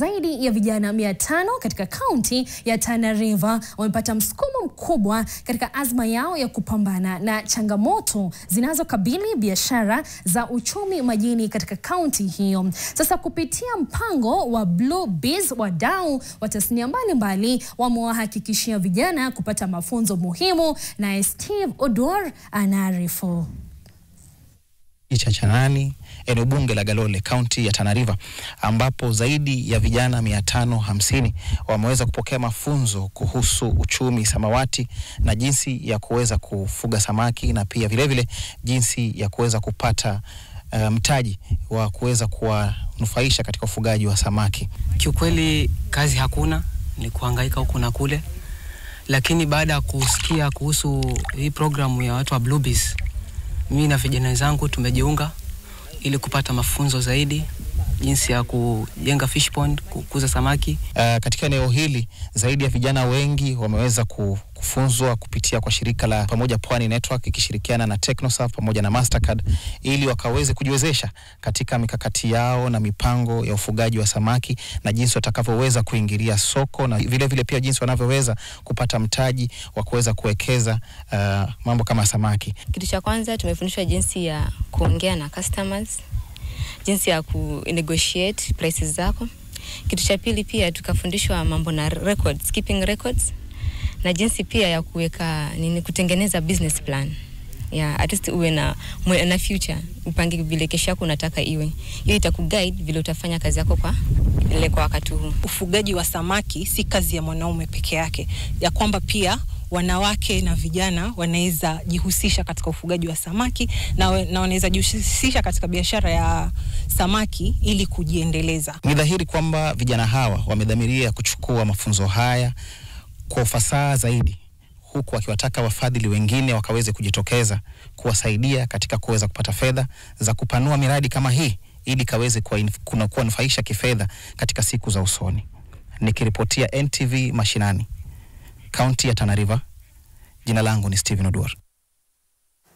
Zaidi ya vijana 500 katika kaunti ya Tana River wamepata msukumo mkubwa katika azma yao ya kupambana na changamoto zinazokabili biashara za uchumi majini katika kaunti hiyo. Sasa kupitia mpango wa Blue Biz, wadau wa tasnia mbalimbali wamewahakikishia vijana kupata mafunzo muhimu, na Steve Odor anaarifu. Chanani, eneo bunge la Galole, kaunti ya Tana River, ambapo zaidi ya vijana 550 wameweza kupokea mafunzo kuhusu uchumi samawati na jinsi ya kuweza kufuga samaki, na pia vile vile jinsi ya kuweza kupata mtaji wa kuweza kuwanufaisha katika ufugaji wa samaki. Kiukweli kazi hakuna, ni kuhangaika huku na kule, lakini baada ya kusikia kuhusu hii programu ya watu wa Blue Biz, mimi na vijana wenzangu tumejiunga ili kupata mafunzo zaidi jinsi ya kujenga fish pond, kukuza samaki. Katika eneo hili zaidi ya vijana wengi wameweza kufunzwa kupitia kwa shirika la Pamoja Pwani Network ikishirikiana na Technoserve pamoja na Mastercard, ili wakaweze kujiwezesha katika mikakati yao na mipango ya ufugaji wa samaki, na jinsi watakavyoweza kuingilia soko, na vile vile pia jinsi wanavyoweza kupata mtaji wa kuweza kuwekeza mambo kama samaki. Kitu cha kwanza tumefundishwa jinsi ya kuongea na customers, jinsi ya ku-negotiate prices zako. Kitu cha pili pia tukafundishwa mambo na records, keeping records, na jinsi pia ya kuweka kutengeneza business plan. At least uwe na future, upange vile kesho yako unataka iwe. Hiyo itakuguide vile utafanya kazi yako kwa wakati huu. Ufugaji wa samaki si kazi ya mwanaume peke yake, ya kwamba pia wanawake na vijana wanaweza jihusisha katika ufugaji wa samaki na wanaweza jihusisha katika biashara ya samaki ili kujiendeleza. Ni dhahiri kwamba vijana hawa wamedhamiria kuchukua mafunzo haya kwa ufasaha zaidi, huku wakiwataka wafadhili wengine wakaweze kujitokeza kuwasaidia katika kuweza kupata fedha za kupanua miradi kama hii, ili kaweze kunufaisha kifedha katika siku za usoni. Nikiripotia NTV mashinani, kaunti ya Tana River, jina langu ni Steve Odor.